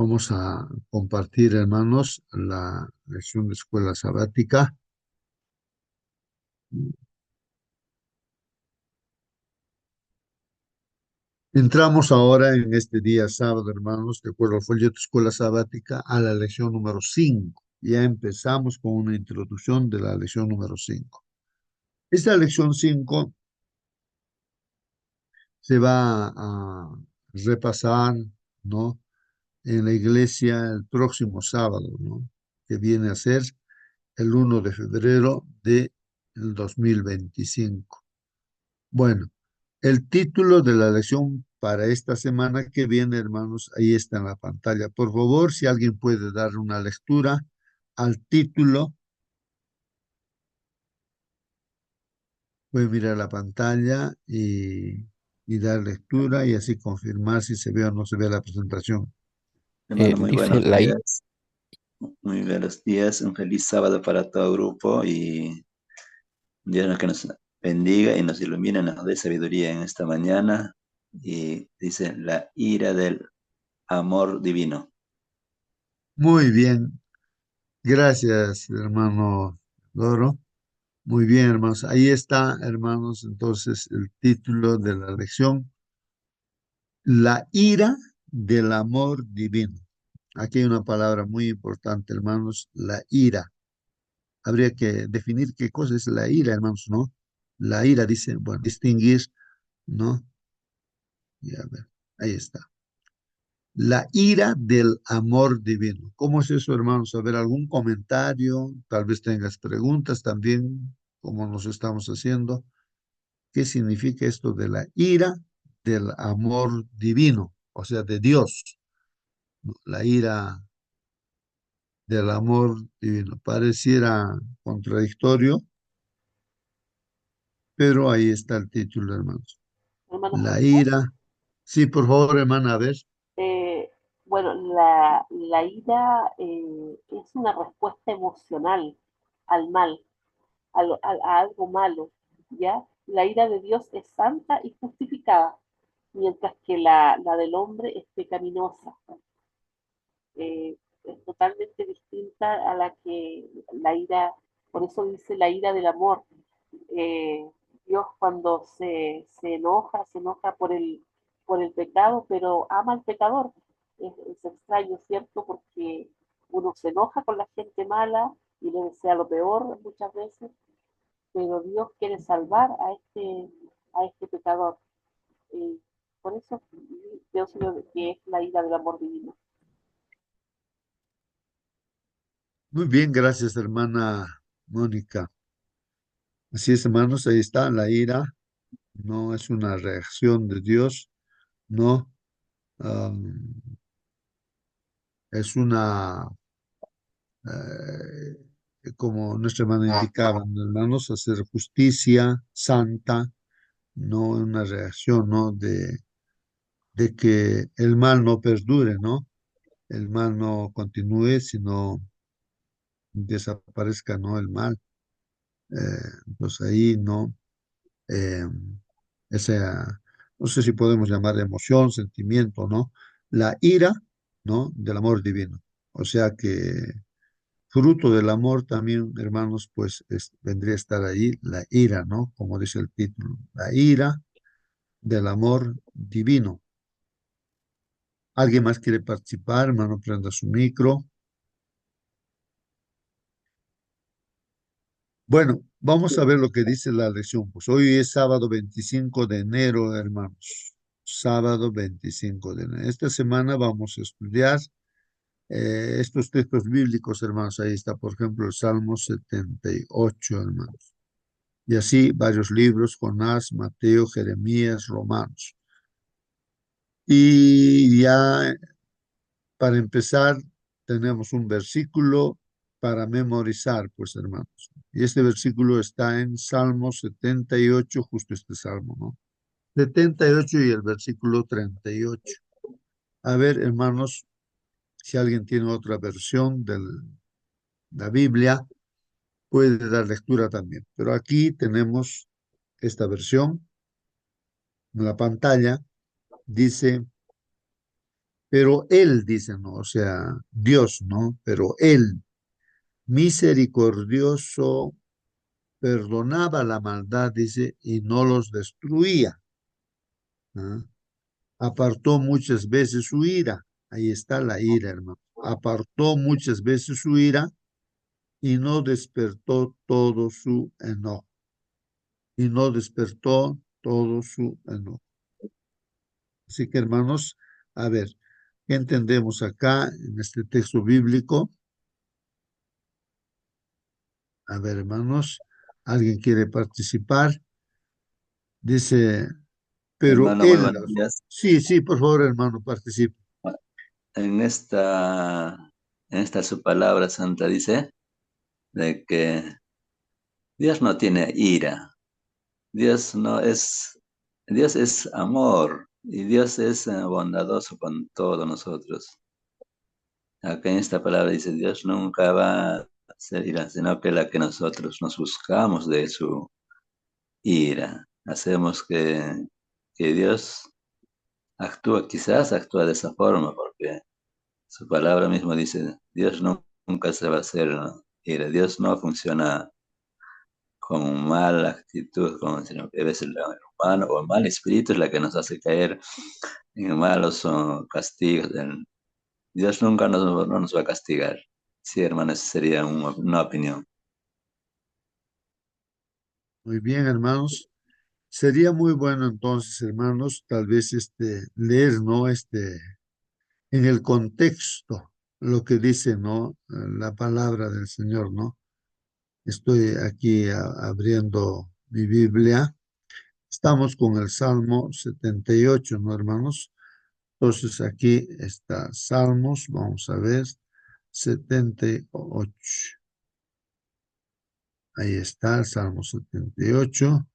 Vamos a compartir, hermanos, la lección de escuela sabática. Entramos ahora en este día sábado, hermanos, de acuerdo al folleto Escuela Sabática, a la lección número 5. Ya empezamos con una introducción de la lección número 5. Esta lección 5 se va a repasar, ¿no? En la iglesia el próximo sábado, ¿no? Que viene a ser el 1 de febrero de 2025. Bueno, el título de la lección para esta semana que viene, hermanos, ahí está en la pantalla. Por favor, si alguien puede dar una lectura al título, puede mirar la pantalla y dar lectura y así confirmar si se ve o no se ve la presentación. Hermano, muy Dice buenos la I, días. Muy buenos días. Un feliz sábado para todo el grupo y Dios que nos bendiga y nos ilumine, nos dé sabiduría en esta mañana. Y dice la ira del amor divino. Muy bien, gracias, hermano Doro. Muy bien, hermanos. Ahí está, hermanos, entonces el título de la lección. La ira del amor divino. Aquí hay una palabra muy importante, hermanos, la ira. Habría que definir qué cosa es la ira, hermanos, ¿no? La ira dice, bueno, distinguir, ¿no? Y a ver, ahí está. La ira del amor divino. ¿Cómo es eso, hermanos? A ver, algún comentario, tal vez tengas preguntas también, como nos estamos haciendo. ¿Qué significa esto de la ira del amor divino? O sea, de Dios, ¿no? La ira del amor divino. Pareciera contradictorio, pero ahí está el título, hermanos. Hermano La Francisco. ira. Sí, por favor, hermana, a ver. Eh, bueno, la ira es una respuesta emocional al mal, a algo malo, ¿ya? La ira de Dios es santa y justificada, mientras que la del hombre es pecaminosa. Es totalmente distinta a la que la ira, por eso dice la ira del amor. Eh, Dios cuando se enoja por el pecado, pero ama al pecador. Es extraño, ¿cierto? Porque uno se enoja con la gente mala y le desea lo peor muchas veces, pero Dios quiere salvar a este pecador. Eh, por eso Dios creo que es la ira del amor divino. Muy bien, gracias, hermana Mónica. Así es, hermanos, ahí está. La ira no es una reacción de Dios, no. am, es una, como nuestra hermana indicaba, ¿no, hermanos? Hacer justicia santa, no una reacción, ¿no? De que el mal no perdure, ¿no? El mal no continúe, sino desaparezca, ¿no? El mal. Eh, pues ahí, ¿no? Eh, esa, no sé si podemos llamar emoción, sentimiento, ¿no? La ira, ¿no? Del amor divino. O sea que fruto del amor también, hermanos, pues vendría a estar ahí la ira, ¿no? Como dice el título, la ira del amor divino. ¿Alguien más quiere participar, hermano? Prenda su micro. Bueno, vamos a ver lo que dice la lección. Pues hoy es sábado 25 de enero, hermanos. Sábado 25 de enero. Esta semana vamos a estudiar estos textos bíblicos, hermanos. Ahí está, por ejemplo, el Salmo 78, hermanos. Y así varios libros, Jonás, Mateo, Jeremías, Romanos. Y ya para empezar, tenemos un versículo para memorizar, pues hermanos. Y este versículo está en Salmo 78, justo este salmo, ¿no? 78 y el versículo 38. A ver, hermanos, si alguien tiene otra versión de la Biblia, puede dar lectura también. Pero aquí tenemos esta versión en la pantalla. Dice, Pero él, dice, ¿no? O sea, Dios, ¿no? Pero él, misericordioso, perdonaba la maldad, dice, y no los destruía. ¿Ah? Apartó muchas veces su ira. Ahí está la ira, hermano. Apartó muchas veces su ira y no despertó todo su enojo. Y no despertó todo su enojo. Así que, hermanos, a ver, ¿qué entendemos acá en este texto bíblico? A ver, hermanos, ¿alguien quiere participar? Dice, pero Hermano, muy él, buenos días. sí, sí, por favor, hermano, participe. En esta su palabra santa dice de que Dios no tiene ira. Dios no es, Dios es amor y Dios es bondadoso con todos nosotros. Acá en esta palabra dice, Dios nunca va a ser ira, sino que la que nosotros nos buscamos de su ira. Hacemos que Dios actúa, quizás actúa de esa forma, porque su palabra mismo dice, Dios nunca se va a hacer ira. Dios no funciona con mala actitud, sino que a veces el humano o el mal espíritu es la que nos hace caer en malos castigos. Dios nunca no nos va a castigar. Sí, hermano, esa sería una opinión. Muy bien, hermanos. Sería muy bueno entonces, hermanos, tal vez leer, ¿no? En el contexto, lo que dice, ¿no? La palabra del Señor, ¿no? Estoy aquí abriendo mi Biblia. Estamos con el Salmo 78, ¿no, hermanos? Entonces aquí está Salmos, vamos a ver, 78. Ahí está el Salmo 78.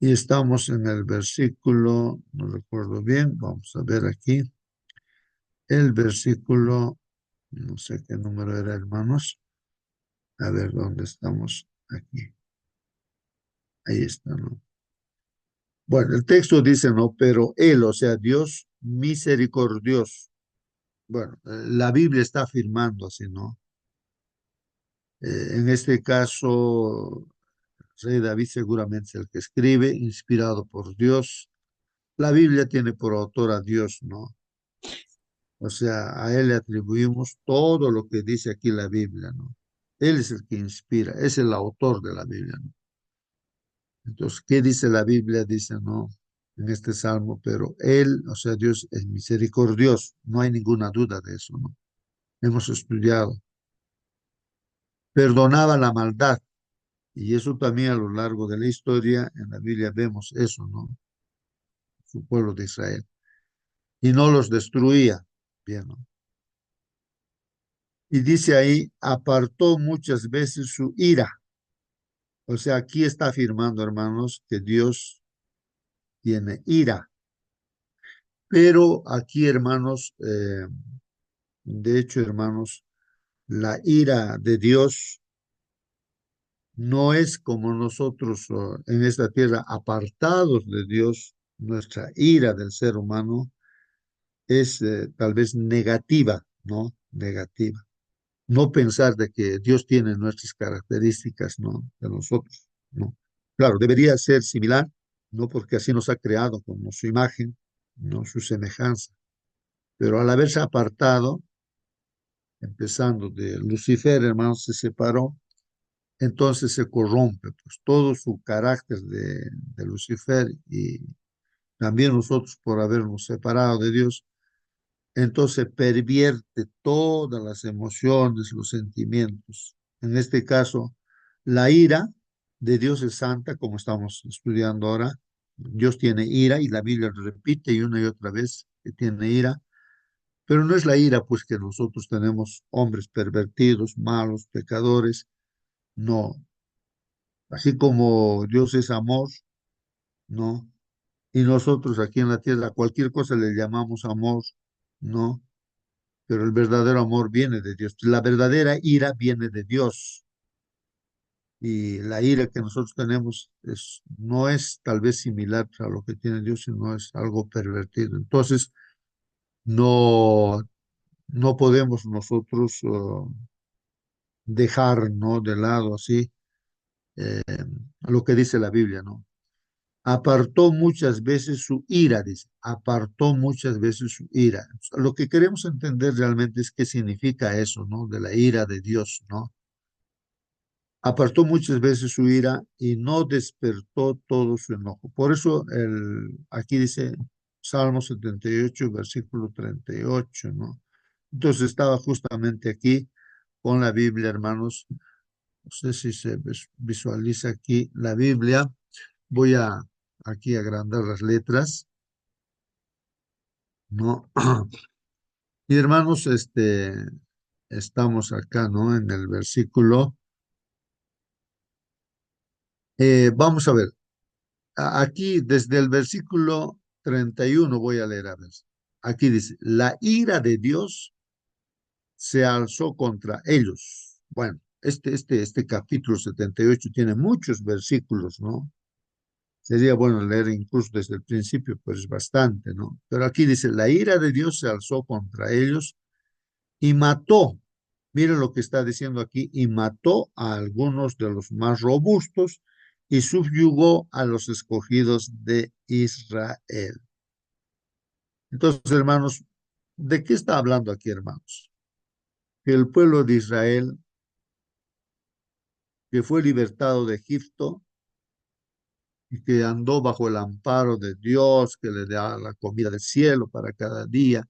Y estamos en el versículo, no recuerdo bien, vamos a ver aquí, el versículo, no sé qué número era, hermanos. A ver dónde estamos aquí. Ahí está, ¿no? Bueno, el texto dice, ¿no? Pero Él, o sea, Dios misericordioso. Bueno, la Biblia está afirmando así, ¿no? En este caso, Rey David seguramente es el que escribe, inspirado por Dios. La Biblia tiene por autor a Dios, ¿no? O sea, a Él le atribuimos todo lo que dice aquí la Biblia, ¿no? Él es el que inspira, es el autor de la Biblia, ¿no? Entonces, ¿qué dice la Biblia? Dice, ¿no? En este salmo, pero Él, o sea, Dios es misericordioso, no hay ninguna duda de eso, ¿no? Hemos estudiado. Perdonaba la maldad, y eso también a lo largo de la historia, en la Biblia vemos eso, ¿no? Su pueblo de Israel. Y no los destruía, bien, ¿no? Y dice ahí, apartó muchas veces su ira. O sea, aquí está afirmando, hermanos, que Dios tiene ira. Pero aquí, hermanos, de hecho, hermanos, la ira de Dios no es como nosotros en esta tierra apartados de Dios. Nuestra ira del ser humano es tal vez negativa, ¿no? Negativa. No pensar de que Dios tiene nuestras características, ¿no? De nosotros, ¿no? Claro, debería ser similar, ¿no? Porque así nos ha creado como su imagen, ¿no? Su semejanza. Pero al haberse apartado, empezando de Lucifer, hermano, se separó, entonces se corrompe, pues todo su carácter de Lucifer y también nosotros por habernos separado de Dios, entonces pervierte todas las emociones, los sentimientos. En este caso, la ira de Dios es santa, como estamos estudiando ahora. Dios tiene ira y la Biblia repite y una y otra vez que tiene ira, pero no es la ira pues que nosotros tenemos hombres pervertidos, malos, pecadores, no. Así como Dios es amor, no. Y nosotros aquí en la tierra cualquier cosa le llamamos amor, no. Pero el verdadero amor viene de Dios. La verdadera ira viene de Dios. Y la ira que nosotros tenemos no es tal vez similar a lo que tiene Dios, sino es algo pervertido. Entonces, No, no podemos nosotros dejar, ¿no? De lado así eh, lo que dice la Biblia, ¿no? Apartó muchas veces su ira, dice, apartó muchas veces su ira. Lo que queremos entender realmente es qué significa eso, ¿no? De la ira de Dios, ¿no? Apartó muchas veces su ira y no despertó todo su enojo. Por eso aquí dice Salmo 78, versículo 38, ¿no? Entonces estaba justamente aquí con la Biblia, hermanos. No sé si se visualiza aquí la Biblia. Voy a aquí agrandar las letras, ¿no? Y hermanos, estamos acá, ¿no? En el versículo. Vamos a ver, aquí desde el versículo 31 voy a leer a ver. Aquí dice, la ira de Dios se alzó contra ellos. Bueno, este capítulo 78 tiene muchos versículos, ¿no? Sería bueno leer incluso desde el principio, pero es bastante, ¿no? Pero aquí dice, la ira de Dios se alzó contra ellos y mató, miren lo que está diciendo aquí, y mató a algunos de los más robustos y subyugó a los escogidos de Israel. Entonces, hermanos, ¿de qué está hablando aquí, hermanos? Que el pueblo de Israel, que fue libertado de Egipto y que andó bajo el amparo de Dios, que le da la comida del cielo para cada día,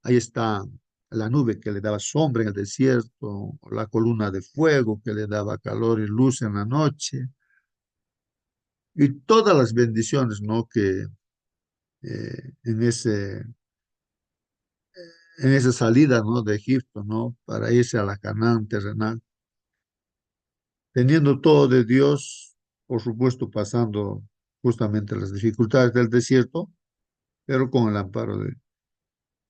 ahí está la nube que le daba sombra en el desierto, la columna de fuego que le daba calor y luz en la noche, y todas las bendiciones, ¿no? Que en en esa salida, ¿no? De Egipto, ¿no? Para irse a la Canaán terrenal, teniendo todo de Dios, por supuesto, pasando justamente las dificultades del desierto, pero con el amparo de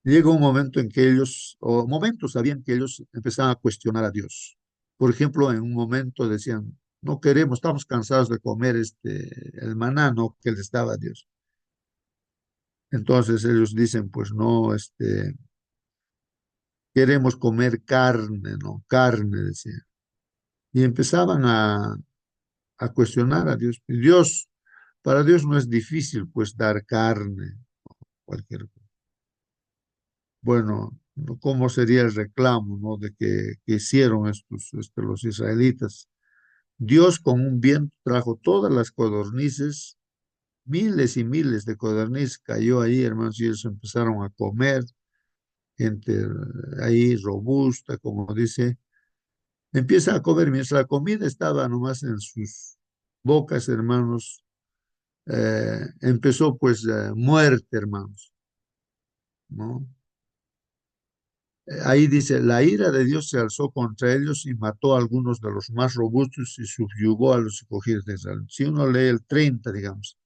Llega un momento en que ellos, o momentos sabían que ellos empezaban a cuestionar a Dios. Por ejemplo, en un momento decían, no queremos, estamos cansados de comer el maná, ¿no? Que les daba Dios. Entonces ellos dicen, pues no, queremos comer carne, ¿no? Carne, decían. Y empezaban a cuestionar a Dios. Y Dios, para Dios no es difícil, pues, dar carne, cualquier cosa. Bueno, ¿no? ¿Cómo sería el reclamo, ¿no? De que hicieron los israelitas? Dios con un viento trajo todas las codornices, miles y miles de codornices cayó ahí, hermanos, y ellos empezaron a comer, gente ahí robusta, como dice, empieza a comer, mientras la comida estaba nomás en sus bocas, hermanos, empezó pues muerte, hermanos, ¿no? Ahí dice, la ira de Dios se alzó contra ellos y mató a algunos de los más robustos y subyugó a los escogidos de Israel. Si uno lee el 30, digamos,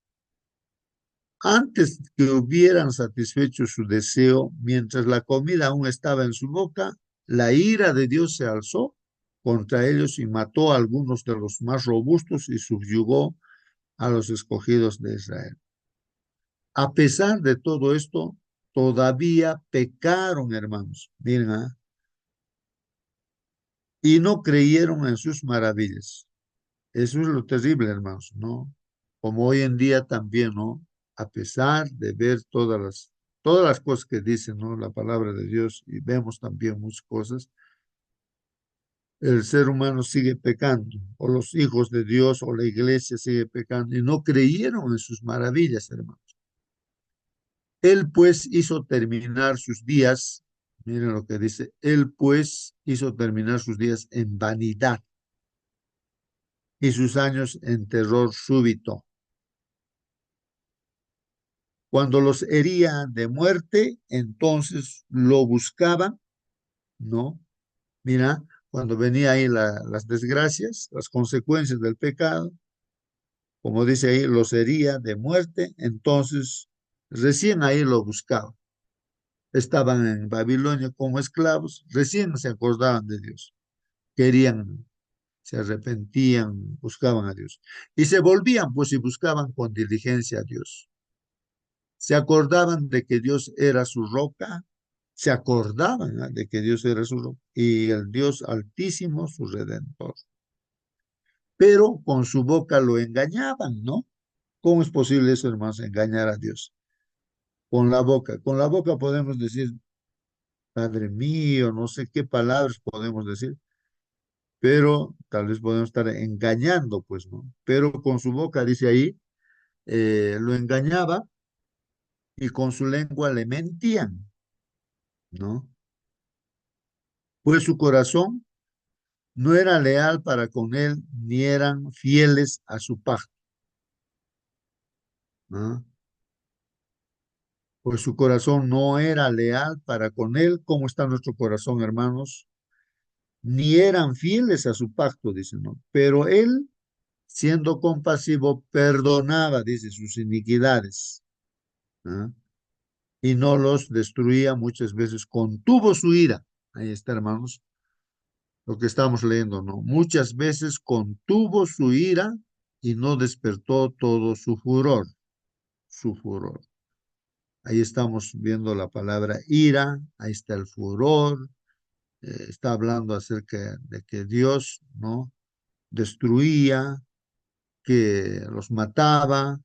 antes que hubieran satisfecho su deseo, mientras la comida aún estaba en su boca, la ira de Dios se alzó contra ellos y mató a algunos de los más robustos y subyugó a los escogidos de Israel. A pesar de todo esto, todavía pecaron, hermanos. Miren, y no creyeron en sus maravillas. Eso es lo terrible, hermanos, ¿no? Como hoy en día también, ¿no? A pesar de ver todas las cosas que dice, ¿no? La palabra de Dios y vemos también muchas cosas, el ser humano sigue pecando, o los hijos de Dios o la iglesia sigue pecando y no creyeron en sus maravillas, hermanos. Él pues hizo terminar sus días, miren lo que dice, él pues hizo terminar sus días en vanidad y sus años en terror súbito. Cuando los hería de muerte, entonces lo buscaban, ¿no? Mira, cuando venía ahí las desgracias, las consecuencias del pecado, como dice ahí, los hería de muerte, entonces recién ahí lo buscaban. Estaban en Babilonia como esclavos, recién se acordaban de Dios, querían, se arrepentían, buscaban a Dios. Y se volvían, pues, y buscaban con diligencia a Dios. Se acordaban de que Dios era su roca se acordaban de que Dios era y el Dios Altísimo su Redentor. Pero con su boca lo engañaban, ¿no? ¿Cómo es posible eso, hermanos, engañar a Dios? Con la boca. Con la boca podemos decir, Padre mío, no sé qué palabras podemos decir, pero tal vez podemos estar engañando, pues, ¿no? Pero con su boca, dice ahí, lo engañaba y con su lengua le mentían, ¿no? Pues su corazón no era leal para con él, ni eran fieles a su pacto, ¿no? Pues su corazón no era leal para con él. ¿Cómo está nuestro corazón, hermanos? Ni eran fieles a su pacto, dice, ¿no? Pero él, siendo compasivo, perdonaba, dice, sus iniquidades, ¿no? Y no los destruía muchas veces, contuvo su ira. Ahí está, hermanos, lo que estamos leyendo, ¿no? Muchas veces contuvo su ira y no despertó todo su furor, su furor. Ahí estamos viendo la palabra ira, ahí está el furor, está hablando acerca de que Dios, ¿no? Destruía, que los mataba.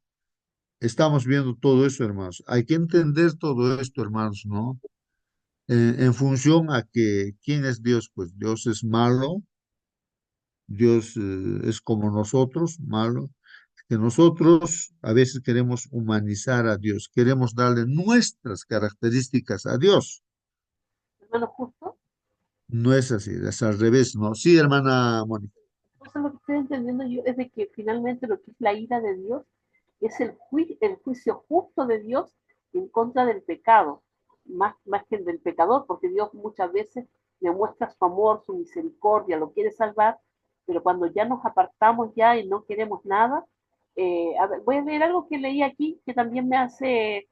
Estamos viendo todo eso, hermanos. Hay que entender todo esto, hermanos, ¿no? En función a que, ¿quién es Dios? Pues Dios es malo, Dios es como nosotros, malo, que nosotros a veces queremos humanizar a Dios, queremos darle nuestras características a Dios. Hermano, justo. No es así, es al revés, ¿no? Sí, hermana Mónica. Entonces lo que estoy entendiendo yo es de que finalmente lo que es la ira de Dios es el juicio justo de Dios en contra del pecado, más que el del pecador, porque Dios muchas veces demuestra su amor, su misericordia, lo quiere salvar, pero cuando ya nos apartamos ya y no queremos nada, a ver, voy a leer algo que leí aquí que también me hace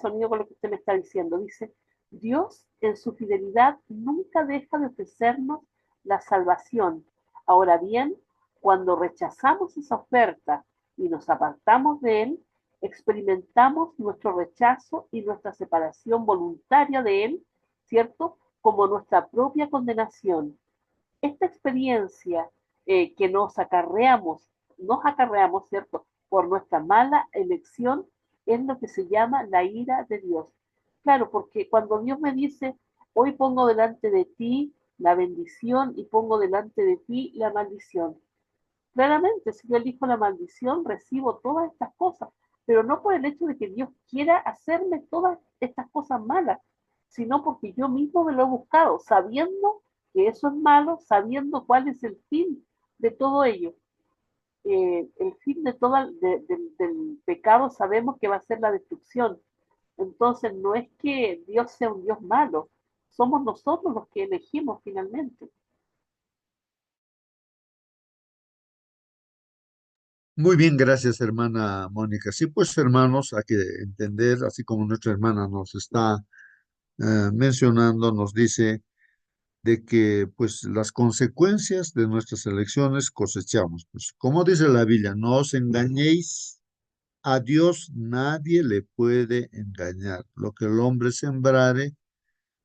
sonido con lo que usted me está diciendo. Dice, Dios en su fidelidad nunca deja de ofrecernos la salvación. Ahora bien, cuando rechazamos esa oferta y nos apartamos de Él, experimentamos nuestro rechazo y nuestra separación voluntaria de Él, ¿cierto? Como nuestra propia condenación. Esta experiencia que nos acarreamos, ¿cierto? Por nuestra mala elección, es lo que se llama la ira de Dios. Claro, porque cuando Dios me dice, hoy pongo delante de ti la bendición y pongo delante de ti la maldición. Claramente, si yo elijo la maldición, recibo todas estas cosas, pero no por el hecho de que Dios quiera hacerme todas estas cosas malas, sino porque yo mismo me lo he buscado, sabiendo que eso es malo, sabiendo cuál es el fin de todo ello. El fin del pecado sabemos que va a ser la destrucción. Entonces, no es que Dios sea un Dios malo, somos nosotros los que elegimos finalmente. Muy bien, gracias, hermana Mónica. Sí, pues, hermanos, hay que entender, así como nuestra hermana nos está mencionando, nos dice de que, pues, las consecuencias de nuestras elecciones cosechamos. Pues, como dice la Biblia, no os engañéis, a Dios nadie le puede engañar. Lo que el hombre sembrare,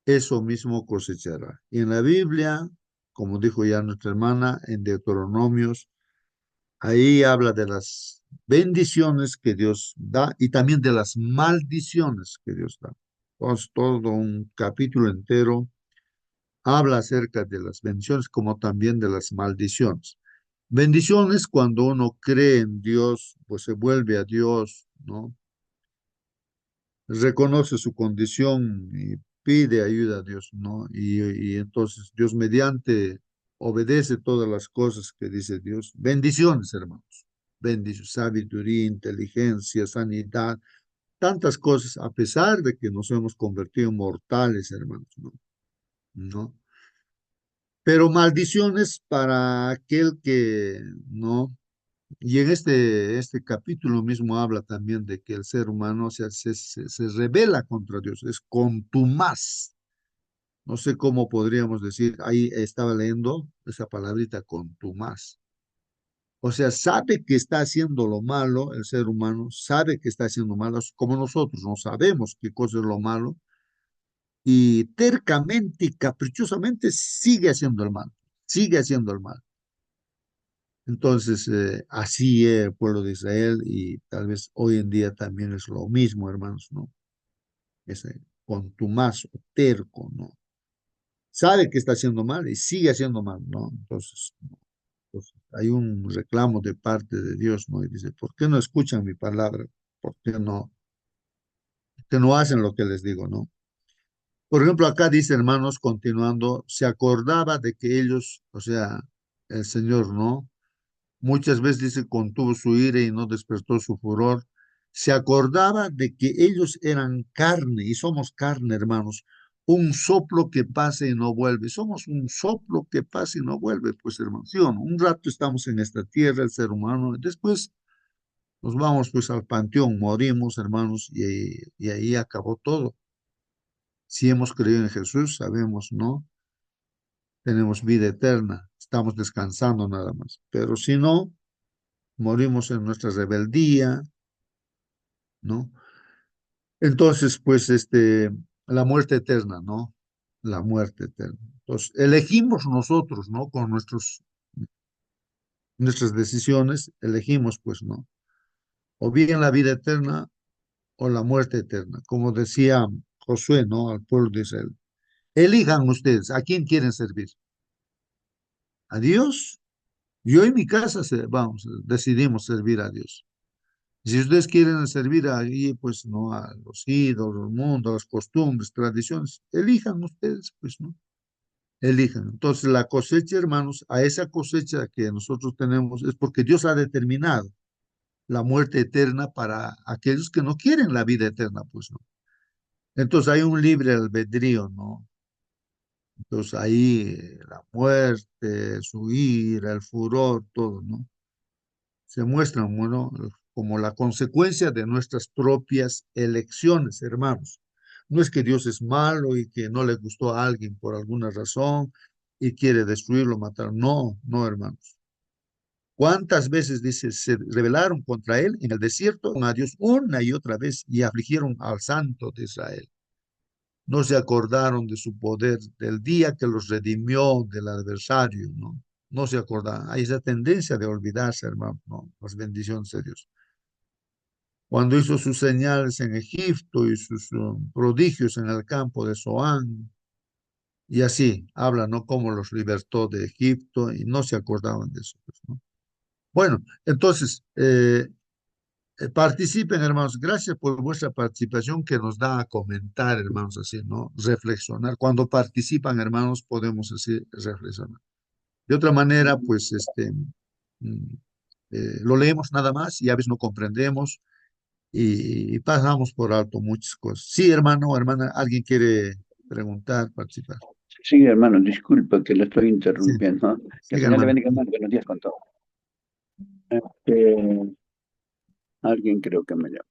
eso mismo cosechará. Y en la Biblia, como dijo ya nuestra hermana, en Deuteronomios, ahí habla de las bendiciones que Dios da y también de las maldiciones que Dios da. Entonces, todo un capítulo entero habla acerca de las bendiciones como también de las maldiciones. Bendiciones cuando uno cree en Dios, pues se vuelve a Dios, ¿no? Reconoce su condición y pide ayuda a Dios, ¿no? Y entonces Dios mediante obedece todas las cosas que dice Dios. Bendiciones, hermanos. Bendiciones, sabiduría, inteligencia, sanidad, tantas cosas, a pesar de que nos hemos convertido en mortales, hermanos, ¿no? ¿No? Pero maldiciones para aquel que no. Y en este capítulo mismo habla también de que el ser humano se rebela contra Dios, es contumaz. No sé cómo podríamos decir, ahí estaba leyendo esa palabrita contumaz. O sea, sabe que está haciendo lo malo, el ser humano sabe que está haciendo malo, como nosotros no sabemos qué cosa es lo malo, y tercamente y caprichosamente sigue haciendo el mal, sigue haciendo el mal. Entonces, así es el pueblo de Israel y tal vez hoy en día también es lo mismo, hermanos, ¿no? Ese contumaz o terco, ¿no? Sabe que está haciendo mal y sigue haciendo mal, ¿no? Entonces, ¿no? Entonces, hay un reclamo de parte de Dios, ¿no? Y dice, ¿por qué no escuchan mi palabra? ¿Por qué no hacen lo que les digo, ¿no? Por ejemplo, acá dice, hermanos, continuando, se acordaba de que ellos, o sea, el Señor, ¿no? Muchas veces dice, contuvo su ira y no despertó su furor. Se acordaba de que ellos eran carne y somos carne, hermanos. Un soplo que pasa y no vuelve. Somos un soplo que pasa y no vuelve, pues, hermanos. ¿Sí o no? Un rato estamos en esta tierra, el ser humano, y después nos vamos, pues, al panteón, morimos, hermanos, y ahí acabó todo. Si hemos creído en Jesús, sabemos, ¿no? Tenemos vida eterna, estamos descansando nada más. Pero si no, morimos en nuestra rebeldía, ¿no? Entonces, pues, la muerte eterna, ¿no? La muerte eterna. Entonces, elegimos nosotros, ¿no? Con nuestras decisiones, elegimos, pues, ¿no? O bien la vida eterna o la muerte eterna. Como decía Josué, ¿no? Al pueblo de Israel. Elijan ustedes, ¿a quién quieren servir? ¿A Dios? Yo y mi casa, vamos, decidimos servir a Dios. Si ustedes quieren servir ahí, pues no a los ídolos, al mundo, a las costumbres, tradiciones, elijan ustedes, pues no, elijan. Entonces la cosecha, hermanos, a esa cosecha que nosotros tenemos es porque Dios ha determinado la muerte eterna para aquellos que no quieren la vida eterna, pues no. Entonces hay un libre albedrío, ¿no? Entonces ahí la muerte, su ira, el furor, todo, ¿no? Se muestran, bueno, como la consecuencia de nuestras propias elecciones, hermanos. No es que Dios es malo y que no le gustó a alguien por alguna razón y quiere destruirlo, matar. No, no, hermanos. ¿Cuántas veces, dice, se rebelaron contra él en el desierto a Dios una y otra vez y afligieron al santo de Israel? No se acordaron de su poder, del día que los redimió del adversario, ¿no? No se acordaron. Hay esa tendencia de olvidarse, hermano, ¿no? Las bendiciones de Dios. Cuando hizo sus señales en Egipto y sus prodigios en el campo de Zoán, y así habla, ¿no? Cómo los libertó de Egipto y no se acordaban de eso, pues, ¿no? Bueno, entonces, participen, hermanos. Gracias por vuestra participación que nos da a comentar, hermanos, así, ¿no? Reflexionar. Cuando participan, hermanos, podemos así reflexionar. De otra manera, pues, mm, lo leemos nada más y a veces no comprendemos y pasamos por alto muchas cosas. Sí, hermano, hermana, ¿alguien quiere preguntar, participar? Sí, hermano, disculpa que lo estoy Sí, interrumpiendo. Que el siga, Señor le hermano. bendiga, hermano. Buenos días con todo. Alguien creo que me llama.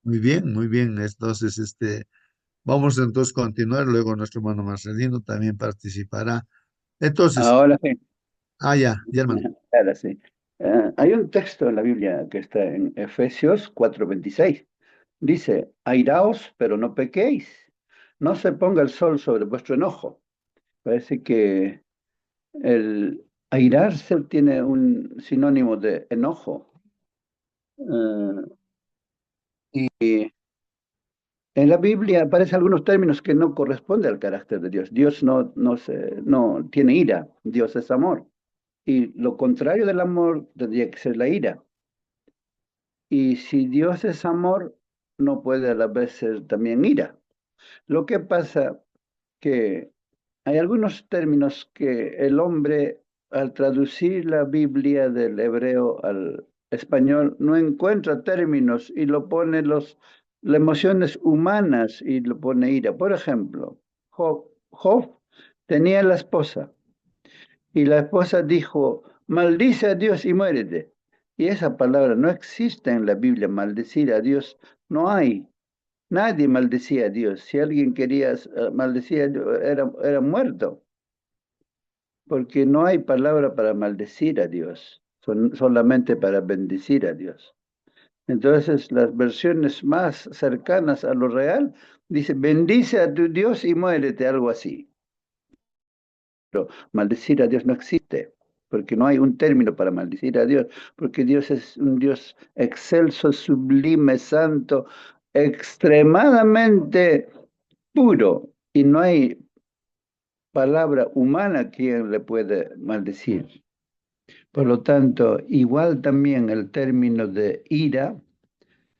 Muy bien, muy bien. Entonces, vamos entonces a continuar. Luego nuestro hermano Marcelino también participará. Entonces, Ahora sí, ya, hermano. ahora sí. Hay un texto en la Biblia que está en Efesios 4:26. Dice, airaos, pero no pequéis. No se ponga el sol sobre vuestro enojo. Parece que el airarse tiene un sinónimo de enojo. Eh, y en la Biblia aparecen algunos términos que no corresponden al carácter de Dios. Dios no tiene ira, Dios es amor. Y lo contrario del amor tendría que ser la ira. Y si Dios es amor, no puede a la vez ser también ira. Lo que pasa que hay algunos términos que el hombre, al traducir la Biblia del hebreo al español, no encuentra términos y lo pone las emociones humanas y lo pone ira. Por ejemplo, Job tenía la esposa y la esposa dijo, maldice a Dios y muérete. Y esa palabra no existe en la Biblia, maldecir a Dios no hay. Nadie maldecía a Dios. Si alguien quería maldecir a Dios, era muerto, porque no hay palabra para maldecir a Dios, solamente para bendecir a Dios. Entonces, las versiones más cercanas a lo real dice, bendice a tu Dios y muérete, algo así. Pero maldecir a Dios no existe, porque no hay un término para maldecir a Dios, porque Dios es un Dios excelso, sublime, santo, extremadamente puro, y no hay palabra humana quien le puede maldecir. Por lo tanto, igual también el término de ira,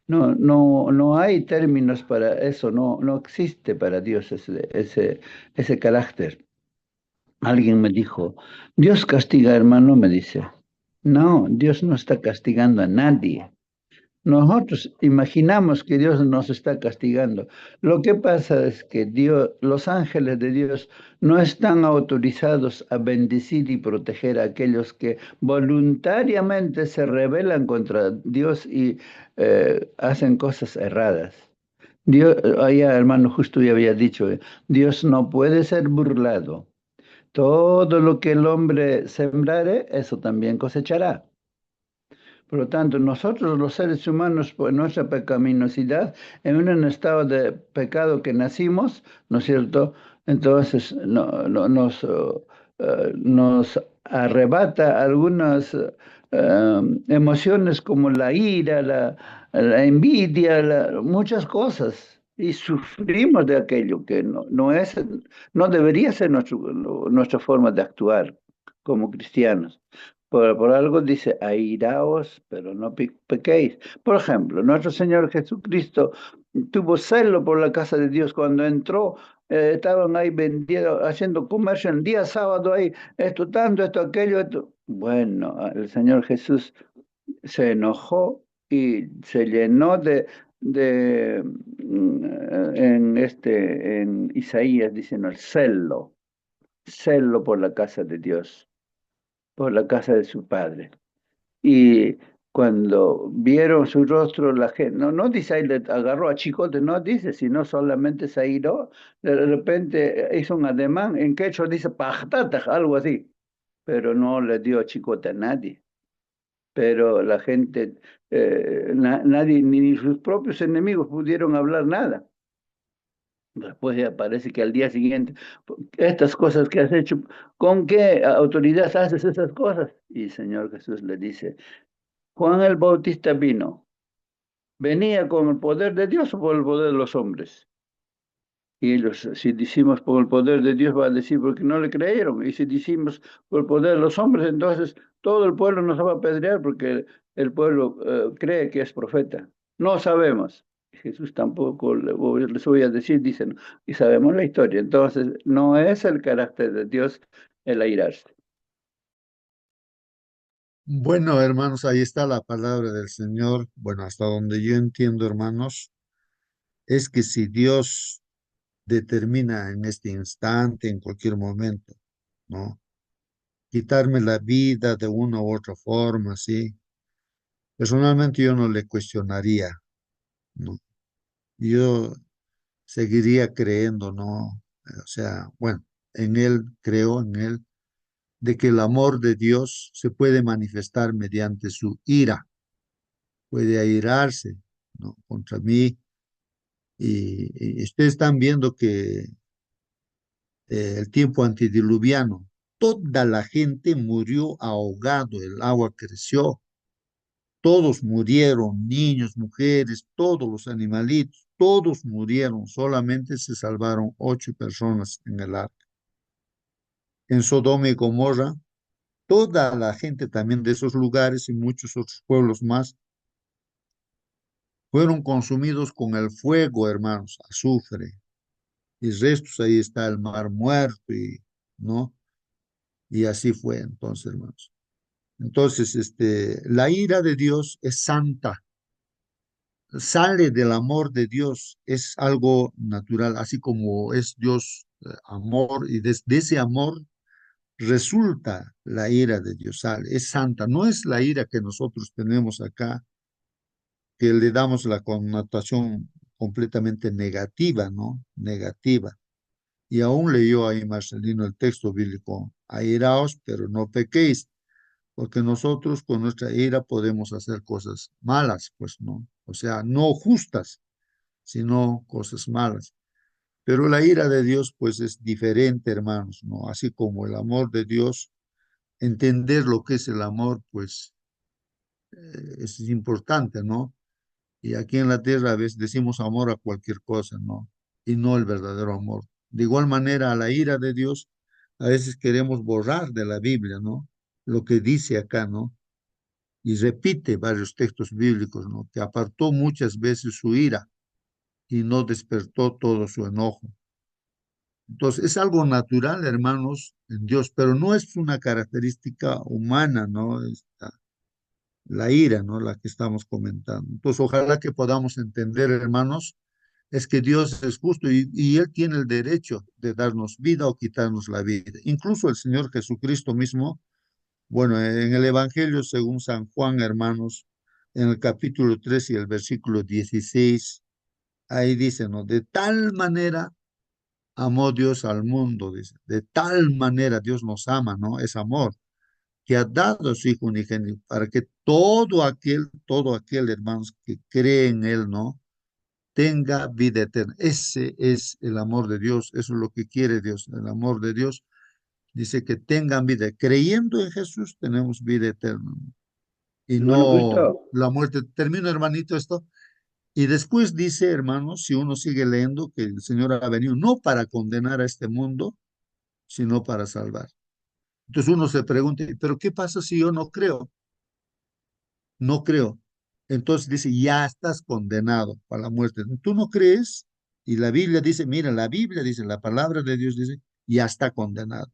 no hay términos para eso, no existe para Dios ese carácter. Alguien me dijo, Dios castiga, hermano, me dice. No, Dios no está castigando a nadie. Nosotros imaginamos que Dios nos está castigando. Lo que pasa es que Dios, los ángeles de Dios no están autorizados a bendecir y proteger a aquellos que voluntariamente se rebelan contra Dios y hacen cosas erradas. Dios, allá hermano justo ya había dicho, Dios no puede ser burlado. Todo lo que el hombre sembrare, eso también cosechará. Por lo tanto, nosotros los seres humanos, por nuestra pecaminosidad, en un estado de pecado que nacimos, ¿no es cierto? Entonces nos arrebata algunas emociones como la ira, la envidia, muchas cosas. Y sufrimos de aquello que no debería ser nuestra forma de actuar como cristianos. Por algo dice, airaos, pero no pequéis. Por ejemplo, nuestro Señor Jesucristo tuvo celo por la casa de Dios cuando entró. Estaban ahí vendiendo, haciendo comercio el día sábado ahí, esto tanto, esto aquello, esto. Bueno, el Señor Jesús se enojó y se llenó en Isaías diciendo el celo por la casa de Dios, por la casa de su padre. Y cuando vieron su rostro, la gente, no dice ahí le agarró a chicote, no dice, sino solamente se airó, de repente hizo un ademán, en quechua dice pachtata, algo así, pero no le dio chicote a nadie. Pero la gente, nadie, ni sus propios enemigos pudieron hablar nada. Después ya parece que al día siguiente, estas cosas que has hecho, ¿con qué autoridad haces esas cosas? Y el Señor Jesús le dice, Juan el Bautista venía con el poder de Dios o por el poder de los hombres. Y ellos, si decimos por el poder de Dios, va a decir porque no le creyeron. Y si decimos por el poder de los hombres, entonces todo el pueblo nos va a apedrear porque el pueblo cree que es profeta. No sabemos. Jesús tampoco les voy a decir, dicen, y sabemos la historia. Entonces, no es el carácter de Dios el airarse. Bueno, hermanos, ahí está la palabra del Señor. Bueno, hasta donde yo entiendo, hermanos, es que si Dios determina en este instante, en cualquier momento, ¿no? Quitarme la vida de una u otra forma, ¿sí? Personalmente yo no le cuestionaría, ¿no? Yo seguiría creyendo, ¿no? O sea, bueno, en Él, creo en Él, de que el amor de Dios se puede manifestar mediante su ira, puede airarse, ¿no? Contra mí. Y ustedes están viendo que el tiempo antediluviano, toda la gente murió ahogado, el agua creció, todos murieron, niños, mujeres, todos los animalitos, todos murieron, solamente se salvaron 8 personas en el arca. En Sodoma y Gomorra, toda la gente también de esos lugares y muchos otros pueblos más fueron consumidos con el fuego, hermanos, azufre. Y restos, ahí está el mar muerto, y, ¿no? Y así fue entonces, hermanos. Entonces, la ira de Dios es santa, sale del amor de Dios, es algo natural, así como es Dios amor, y desde ese amor resulta la ira de Dios, sale, es santa, no es la ira que nosotros tenemos acá, que le damos la connotación completamente negativa, ¿no? Negativa. Y aún leyó ahí Marcelino el texto bíblico, airaos, pero no pequéis. porque nosotros con nuestra ira podemos hacer cosas malas, pues no, o sea, no justas, sino cosas malas. Pero la ira de Dios, pues es diferente, hermanos, ¿no? Así como el amor de Dios, entender lo que es el amor, pues es importante, ¿no? Y aquí en la tierra a veces decimos amor a cualquier cosa, ¿no? Y no el verdadero amor. De igual manera, a la ira de Dios, a veces queremos borrar de la Biblia, ¿no? Lo que dice acá, ¿no? Y repite varios textos bíblicos, ¿no? Que apartó muchas veces su ira y no despertó todo su enojo. Entonces, es algo natural, hermanos, en Dios, pero no es una característica humana, ¿no? La ira, ¿no? La que estamos comentando. Entonces, ojalá que podamos entender, hermanos, es que Dios es justo y Él tiene el derecho de darnos vida o quitarnos la vida. Incluso el Señor Jesucristo mismo, bueno, en el Evangelio según San Juan, hermanos, en el capítulo 3 y el versículo 16, ahí dice, ¿no? De tal manera amó Dios al mundo, dice, de tal manera Dios nos ama, ¿no? Es amor, que ha dado a su Hijo unigénito para que todo aquel, hermanos, que cree en Él, ¿no? Tenga vida eterna. Ese es el amor de Dios, eso es lo que quiere Dios, el amor de Dios. Dice que tengan vida. Creyendo en Jesús tenemos vida eterna y Bueno, no Cristo, la muerte. Termino, hermanito, esto. Y después dice, hermanos, si uno sigue leyendo, que el Señor ha venido no para condenar a este mundo, sino para salvar. Entonces uno se pregunta, ¿pero qué pasa si yo no creo? No creo. Entonces dice, ya estás condenado para la muerte. Tú no crees y la Biblia dice, mira, la Biblia dice, la palabra de Dios dice, ya está condenado.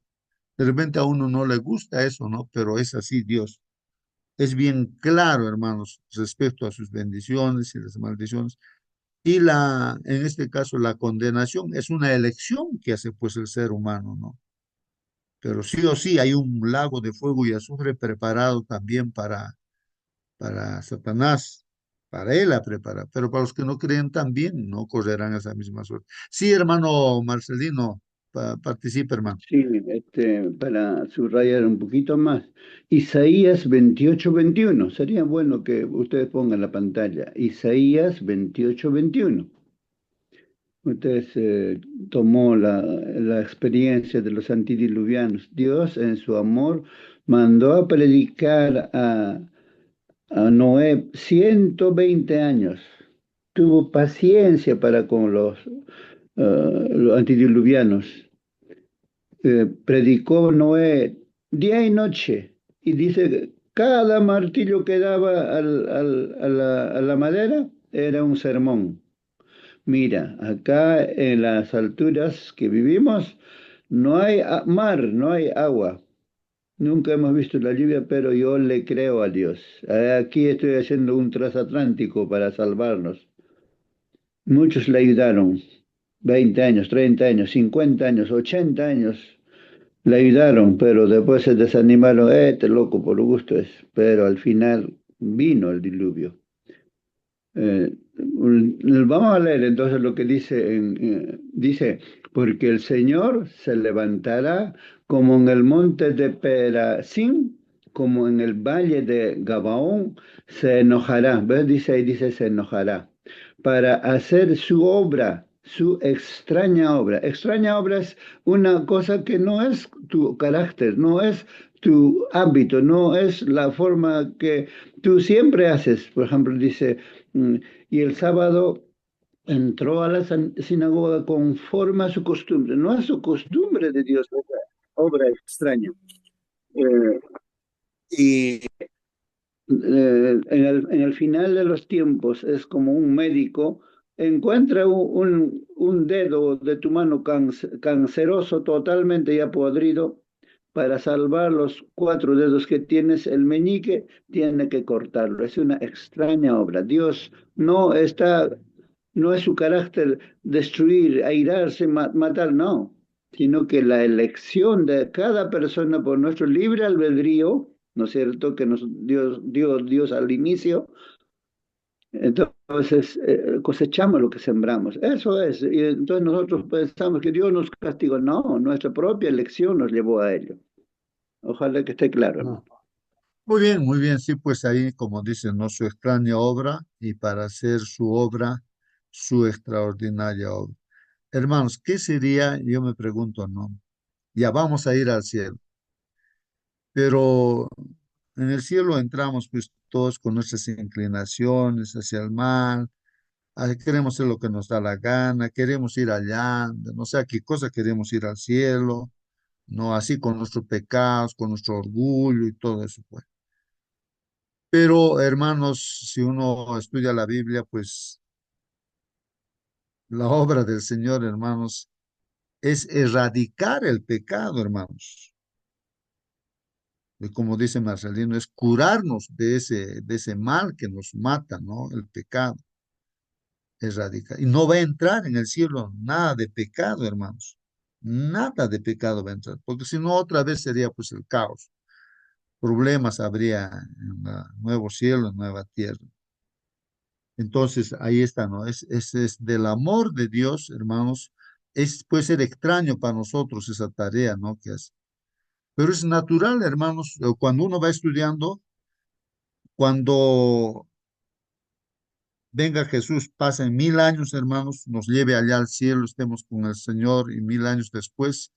De repente a uno no le gusta eso, ¿no? Pero es así Dios. Es bien claro, hermanos, respecto a sus bendiciones y las maldiciones. Y en este caso, la condenación es una elección que hace pues el ser humano, ¿no? Pero sí o sí hay un lago de fuego y azufre preparado también para Satanás, para él la prepara, pero para los que no creen también no correrán esa misma suerte. Sí, hermano Marcelino, participa, hermano. sí, para subrayar un poquito más, Isaías 28:21. Sería bueno que ustedes pongan la pantalla. Isaías 28:21. Ustedes tomó la experiencia de los antidiluvianos. Dios, en su amor, mandó a predicar a Noé 120 años. Tuvo paciencia para con los antediluvianos. Predicó Noé día y noche y dice que cada martillo que daba a la madera era un sermón. Mira, acá en las alturas que vivimos no hay mar, no hay agua. Nunca hemos visto la lluvia, pero yo le creo a Dios. Aquí estoy haciendo un transatlántico para salvarnos. Muchos le ayudaron, 20 años, 30 años, 50 años, 80 años. Le ayudaron, pero después se desanimaron. Este loco por gusto es. Pero al final vino el diluvio. Vamos a leer entonces lo que dice, dice, porque el Señor se levantará como en el monte de Perazín, como en el valle de Gabaón, se enojará. ¿Ves? Dice ahí, dice, se enojará, para hacer su obra, su extraña obra. Extraña obra es una cosa que no es tu carácter, no es tu hábito, no es la forma que tú siempre haces. Por ejemplo, dice... Y el sábado entró a la sinagoga conforme a su costumbre, no a su costumbre de Dios, obra extraña. Eh, y en el final de los tiempos es como un médico encuentra un dedo de tu mano canceroso, totalmente ya podrido. Para salvar los 4 dedos que tienes, el meñique tiene que cortarlo. Es una extraña obra. Dios no es su carácter destruir, airarse, matar, no, sino que la elección de cada persona por nuestro libre albedrío, ¿no es cierto?, que nos dio Dios al inicio. Entonces cosechamos lo que sembramos. Eso es. Y entonces nosotros pensamos que Dios nos castigó. No, nuestra propia elección nos llevó a ello. Ojalá que esté claro, Ah, hermano. muy bien, sí, pues ahí, como dicen, ¿no? Su extraña obra y para hacer su obra, su extraordinaria obra. Hermanos, ¿qué sería? Yo me pregunto, ¿no? Ya vamos a ir al cielo, pero en el cielo entramos pues todos con nuestras inclinaciones hacia el mal, queremos hacer lo que nos da la gana, queremos ir allá, no sé a qué cosa queremos ir al cielo, ¿no? Así con nuestros pecados, con nuestro orgullo y todo eso, pues. Pero, hermanos, si uno estudia la Biblia, pues la obra del Señor, hermanos, es erradicar el pecado, hermanos. Y como dice Marcelino, es curarnos de ese mal que nos mata, ¿no? El pecado, erradicar. Y no va a entrar en el cielo nada de pecado, hermanos. Nada de pecado va a entrar, porque si no, otra vez sería pues el caos. Problemas habría en el nuevo cielo, en nueva tierra. Entonces, ahí está, ¿no? Es del amor de Dios, hermanos. Puede ser extraño para nosotros esa tarea, ¿no? Que hace. Pero es natural, hermanos, cuando uno va estudiando, cuando venga Jesús, pasen 1000 años, hermanos, nos lleve allá al cielo, estemos con el Señor y 1000 años después,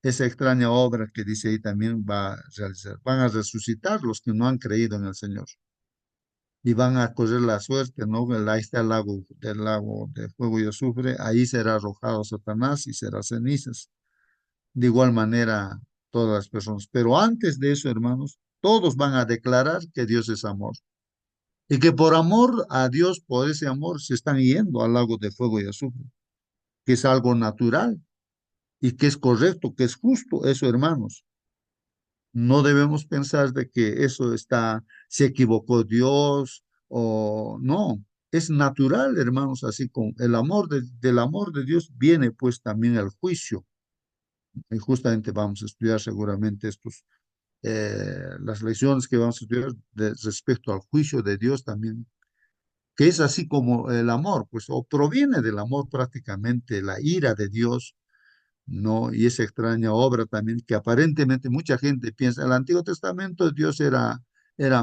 esa extraña obra que dice ahí también va a realizar. Van a resucitar los que no han creído en el Señor y van a correr la suerte, ¿no? Ahí está el lago, del lago de fuego y azufre, ahí será arrojado Satanás y será cenizas. De igual manera, todas las personas. Pero antes de eso, hermanos, todos van a declarar que Dios es amor. Y que por amor a Dios, por ese amor, se están yendo al lago de fuego y azufre, que es algo natural y que es correcto, que es justo, eso, hermanos. No debemos pensar de que eso está, se equivocó Dios o no. Es natural, hermanos, así como el amor del amor de Dios viene pues también el juicio. Y justamente vamos a estudiar seguramente las lecciones que vamos a estudiar respecto al juicio de Dios también, que es así como el amor, pues, o proviene del amor prácticamente la ira de Dios, ¿no? Y esa extraña obra también que aparentemente mucha gente piensa, el Antiguo Testamento Dios era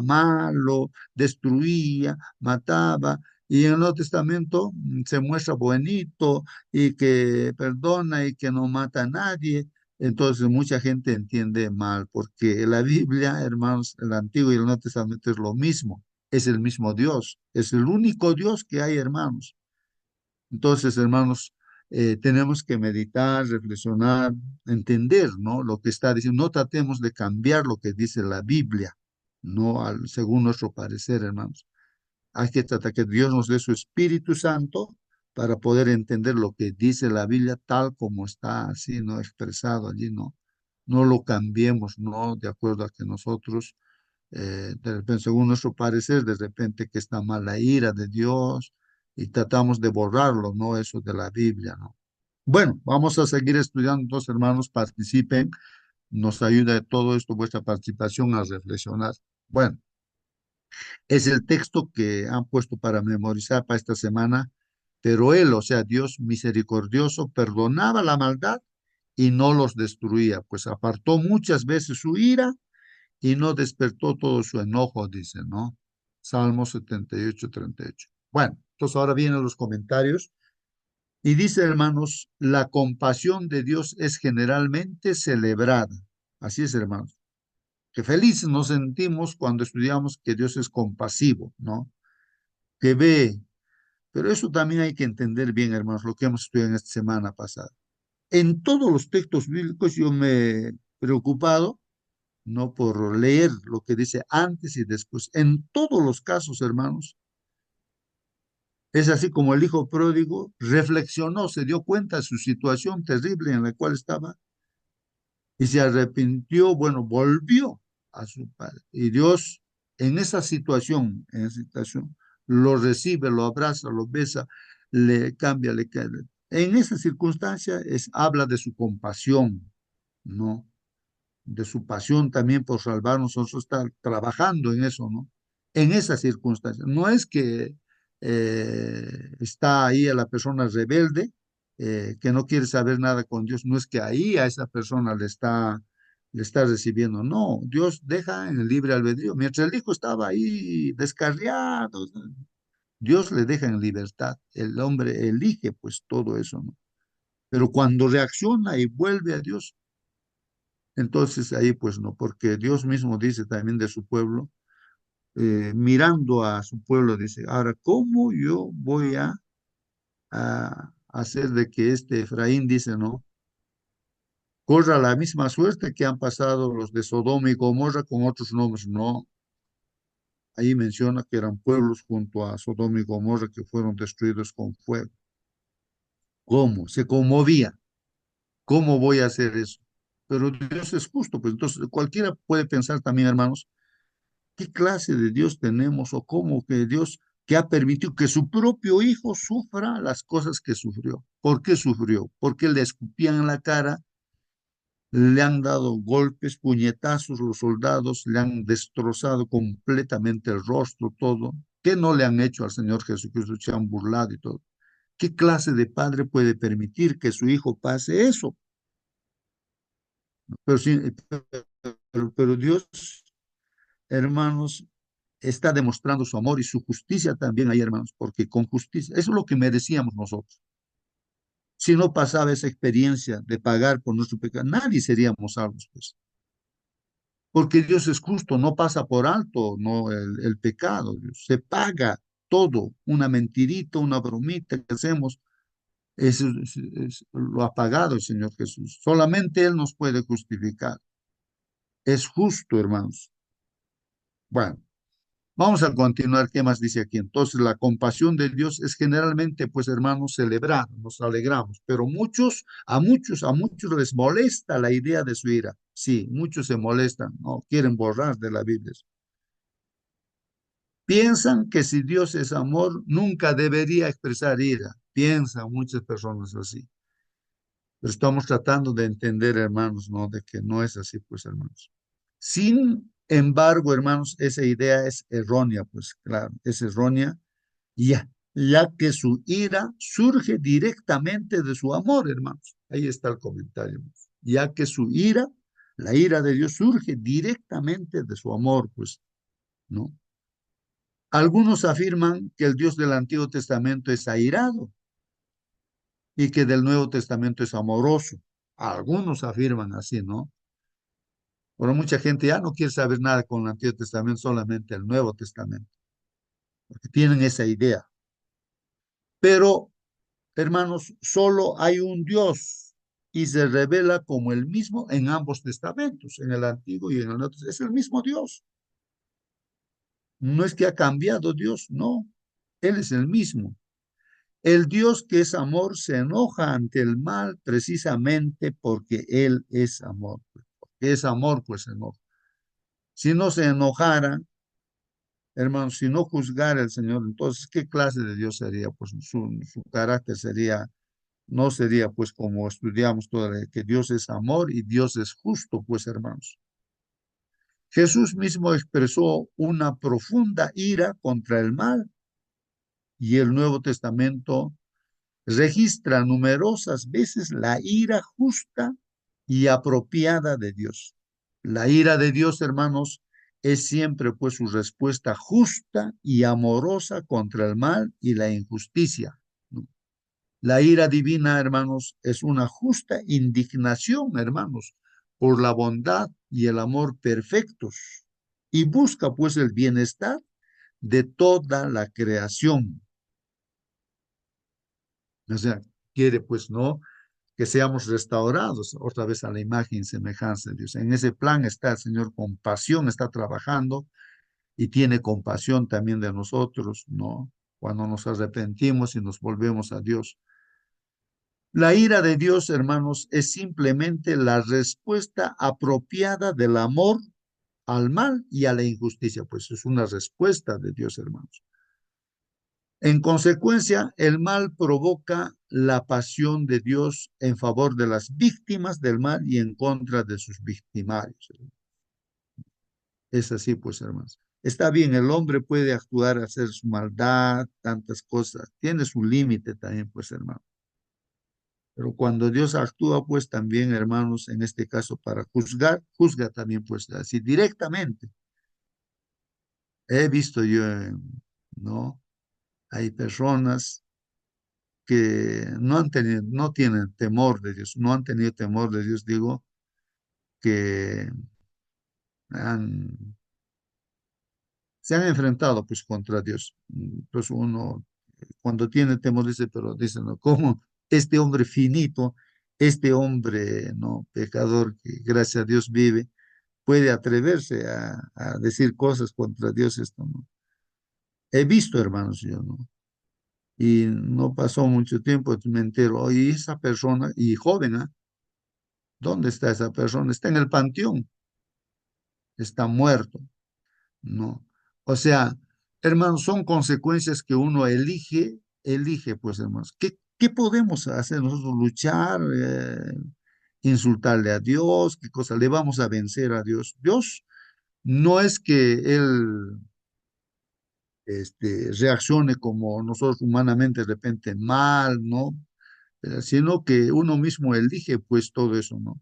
malo, destruía, mataba, y en el Nuevo Testamento se muestra bonito y que perdona y que no mata a nadie. Entonces mucha gente entiende mal, porque la Biblia, hermanos, el Antiguo y el Nuevo Testamento es lo mismo, es el mismo Dios, es el único Dios que hay, hermanos. Entonces, hermanos, tenemos que meditar, reflexionar, entender, ¿no? Lo que está diciendo. No tratemos de cambiar lo que dice la Biblia, no según nuestro parecer, hermanos. Hay que tratar que Dios nos dé su Espíritu Santo para poder entender lo que dice la Biblia tal como está así, ¿no? Expresado allí, ¿no? No lo cambiemos, ¿no? De acuerdo a que nosotros de repente, según nuestro parecer, de repente que está mal la ira de Dios y tratamos de borrarlo, ¿no? Eso de la Biblia, ¿no? Bueno, vamos a seguir estudiando, entonces, hermanos, participen, nos ayuda todo esto, vuestra participación a reflexionar. Bueno, es el texto que han puesto para memorizar para esta semana, pero Él, o sea, Dios misericordioso, perdonaba la maldad y no los destruía, pues apartó muchas veces su ira y no despertó todo su enojo, dice, ¿no? Salmo 78:38. Bueno, entonces ahora vienen los comentarios y dice, hermanos, la compasión de Dios es generalmente celebrada. Así es, hermanos. Que felices nos sentimos cuando estudiamos que Dios es compasivo, ¿no? Que ve. Pero eso también hay que entender bien, hermanos, lo que hemos estudiado en esta semana pasada. En todos los textos bíblicos yo me he preocupado no por leer lo que dice antes y después. En todos los casos, hermanos, es así como el hijo pródigo reflexionó, se dio cuenta de su situación terrible en la cual estaba y se arrepintió, bueno, volvió a su padre. Y Dios en esa situación, lo recibe, lo abraza, lo besa, le cambia, le cambia. En esa circunstancia habla de su compasión, ¿no? De su pasión también por salvarnos, nosotros está trabajando en eso, ¿no? En esas circunstancias. No es que está ahí a la persona rebelde, que no quiere saber nada con Dios, no es que ahí a esa persona le está recibiendo. No, Dios deja en el libre albedrío. Mientras el hijo estaba ahí descarriado, Dios le deja en libertad. El hombre elige pues todo eso, ¿no? Pero cuando reacciona y vuelve a Dios, entonces ahí pues no, porque Dios mismo dice también de su pueblo, mirando a su pueblo, dice, ahora, ¿cómo yo voy a hacer de que este Efraín, dice, no, corra la misma suerte que han pasado los de Sodoma y Gomorra con otros nombres? No, ahí menciona que eran pueblos junto a Sodoma y Gomorra que fueron destruidos con fuego. ¿Cómo? Se conmovía. ¿Cómo voy a hacer eso? Pero Dios es justo, pues entonces cualquiera puede pensar también, hermanos, ¿qué clase de Dios tenemos o cómo que Dios que ha permitido que su propio hijo sufra las cosas que sufrió? ¿Por qué sufrió? Porque le escupían en la cara, le han dado golpes, puñetazos los soldados, le han destrozado completamente el rostro, todo. ¿Qué no le han hecho al Señor Jesucristo? Se han burlado y todo. ¿Qué clase de padre puede permitir que su hijo pase eso? Pero, sí, pero Dios, hermanos, está demostrando su amor y su justicia también ahí, hermanos, porque con justicia, eso es lo que merecíamos nosotros. Si no pasaba esa experiencia de pagar por nuestro pecado, nadie seríamos salvos, pues. Porque Dios es justo, no pasa por alto, no el pecado, Dios. Se paga todo, una mentirita, una bromita que hacemos, lo ha pagado el Señor Jesús. Solamente Él nos puede justificar. Es justo, hermanos. Bueno. Vamos a continuar, ¿qué más dice aquí? Entonces, la compasión de Dios es generalmente, pues hermanos, celebrada, nos alegramos, pero a muchos les molesta la idea de su ira. Sí, muchos se molestan, no quieren borrar de la Biblia. Piensan que si Dios es amor, nunca debería expresar ira. Piensan muchas personas así. Pero estamos tratando de entender, hermanos, ¿no? De que no es así, pues, hermanos. Sin embargo, hermanos, esa idea es errónea, pues claro, es errónea, ya que su ira surge directamente de su amor, hermanos. Ahí está el comentario, hermanos. Ya que su ira, la ira de Dios surge directamente de su amor, pues, ¿no? Algunos afirman que el Dios del Antiguo Testamento es airado y que del Nuevo Testamento es amoroso. Algunos afirman así, ¿no? Pero mucha gente ya no quiere saber nada con el Antiguo Testamento, solamente el Nuevo Testamento, porque tienen esa idea. Pero, hermanos, solo hay un Dios y se revela como el mismo en ambos testamentos, en el Antiguo y en el Nuevo Testamento. Es el mismo Dios. No es que ha cambiado Dios, no. Él es el mismo. El Dios que es amor se enoja ante el mal precisamente porque Él es amor. Porque es amor, pues se enoja. Si no se enojara, hermanos, si no juzgara el Señor, entonces, ¿qué clase de Dios sería? Pues su carácter sería, no sería pues como estudiamos toda que Dios es amor y Dios es justo, pues hermanos. Jesús mismo expresó una profunda ira contra el mal y el Nuevo Testamento registra numerosas veces la ira justa y apropiada de Dios. La ira de Dios, hermanos, es siempre pues su respuesta justa y amorosa contra el mal y la injusticia, ¿no? La ira divina, hermanos, es una justa indignación, hermanos, por la bondad y el amor perfectos y busca pues el bienestar de toda la creación. O sea, quiere pues no que seamos restaurados otra vez a la imagen y semejanza de Dios. En ese plan está el Señor con pasión, está trabajando y tiene compasión también de nosotros, ¿no? Cuando nos arrepentimos y nos volvemos a Dios. La ira de Dios, hermanos, es simplemente la respuesta apropiada del amor al mal y a la injusticia, pues es una respuesta de Dios, hermanos. En consecuencia, el mal provoca la pasión de Dios en favor de las víctimas del mal y en contra de sus victimarios. Es así, pues, hermanos. Está bien, el hombre puede actuar, hacer su maldad, tantas cosas. Tiene su límite también, pues, hermano. Pero cuando Dios actúa, pues también, hermanos, en este caso para juzgar, juzga también, pues así directamente. He visto yo, ¿no? Hay personas que no han tenido, no tienen temor de Dios, no han tenido temor de Dios, digo, que han, se han enfrentado pues contra Dios. Pues uno cuando tiene temor dice, pero dice, no, ¿cómo este hombre finito, este hombre, no, pecador que gracias a Dios vive, puede atreverse a decir cosas contra Dios? Esto, ¿no? He visto, hermanos, yo, ¿no? Y no pasó mucho tiempo, me entero, oye, esa persona, y joven, ¿ah? ¿Dónde está esa persona? Está en el panteón, está muerto, ¿no? O sea, hermanos, son consecuencias que uno elige, pues, hermanos. ¿Qué podemos hacer nosotros? Luchar, insultarle a Dios, ¿qué cosa? ¿Le vamos a vencer a Dios? Dios no es que Él reaccione como nosotros humanamente de repente mal, ¿no? Sino que uno mismo elige pues todo eso, ¿no?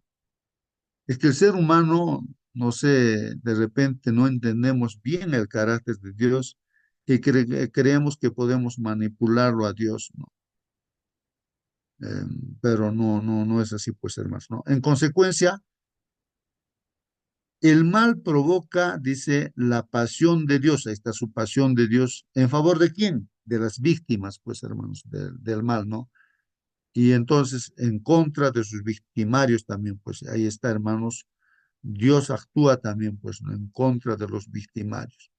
Es que el ser humano, no sé, de repente no entendemos bien el carácter de Dios y creemos que podemos manipularlo a Dios, ¿no? Pero no es así, pues, hermanos, ¿no? En consecuencia, el mal provoca, dice, la pasión de Dios. Ahí está su pasión de Dios. ¿En favor de quién? De las víctimas, pues, hermanos, del mal, ¿no? Y entonces, en contra de sus victimarios también, pues, ahí está, hermanos. Dios actúa también, pues, ¿no? En contra de los victimarios.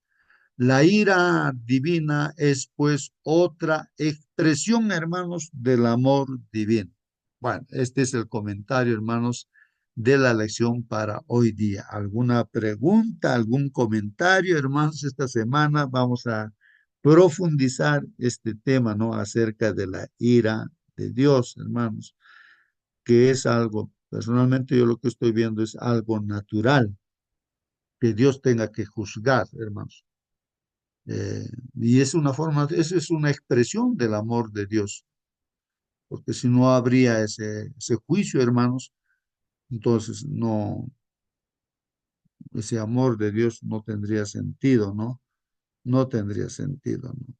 La ira divina es, pues, otra expresión, hermanos, del amor divino. Bueno, este es el comentario, hermanos, de la lección para hoy día. ¿Alguna pregunta, algún comentario, hermanos? Esta semana vamos a profundizar este tema, ¿no? Acerca de la ira de Dios, hermanos, que es algo, personalmente yo lo que estoy viendo es algo natural, que Dios tenga que juzgar, hermanos. Y es una forma, eso es una expresión del amor de Dios, porque si no habría ese juicio, hermanos, entonces no, ese amor de Dios no tendría sentido, ¿no? No tendría sentido, ¿no?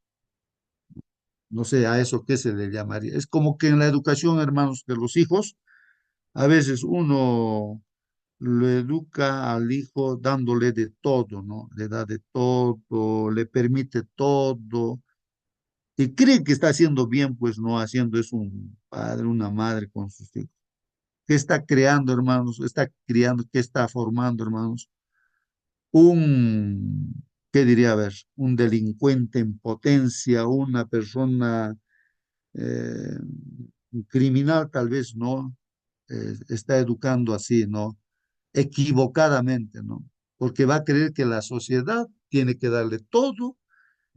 No sé a eso qué se le llamaría. Es como que en la educación, hermanos, de los hijos, a veces uno lo educa al hijo dándole de todo, ¿no? Le da de todo, le permite todo, y cree que está haciendo bien, pues no haciendo es un padre, una madre con sus hijos. ¿Qué está creando, hermanos? Está criando, ¿qué está formando, hermanos? ¿Qué diría? A ver, un delincuente en potencia, una persona, eh, un criminal tal vez, ¿no? Está educando así, ¿no? Equivocadamente, ¿no? Porque va a creer que la sociedad tiene que darle todo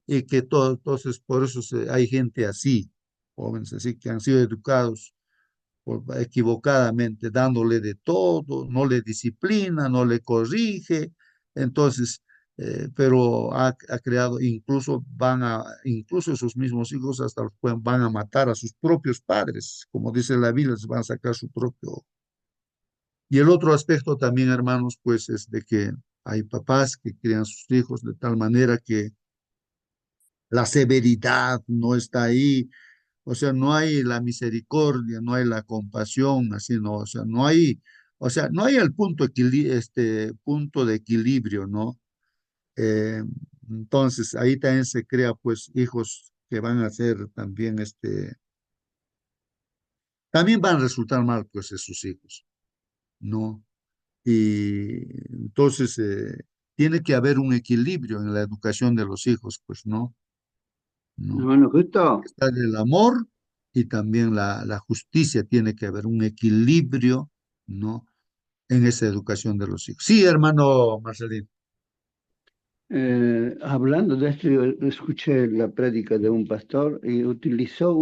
y que todo, entonces por eso hay gente así, jóvenes así, que han sido educados equivocadamente, dándole de todo, no le disciplina, no le corrige, entonces, pero ha creado, incluso esos mismos hijos hasta van a matar a sus propios padres, como dice la Biblia, les van a sacar su propio. Y el otro aspecto también, hermanos, pues es de que hay papás que crían a sus hijos de tal manera que la severidad no está ahí, o sea, no hay la misericordia, no hay la compasión, así no, o sea, no hay el punto de equilibrio, ¿no? Eh, entonces, ahí también se crea, pues, hijos que van a ser también, también van a resultar mal, pues, esos hijos, ¿no? Y entonces, tiene que haber un equilibrio en la educación de los hijos, pues, ¿no? ¿No? Hermano, justo. Está el amor y también la justicia, tiene que haber un equilibrio, ¿no? En esa educación de los hijos. Sí, hermano Marcelino. Hablando de esto, yo escuché la prédica de un pastor y utilizó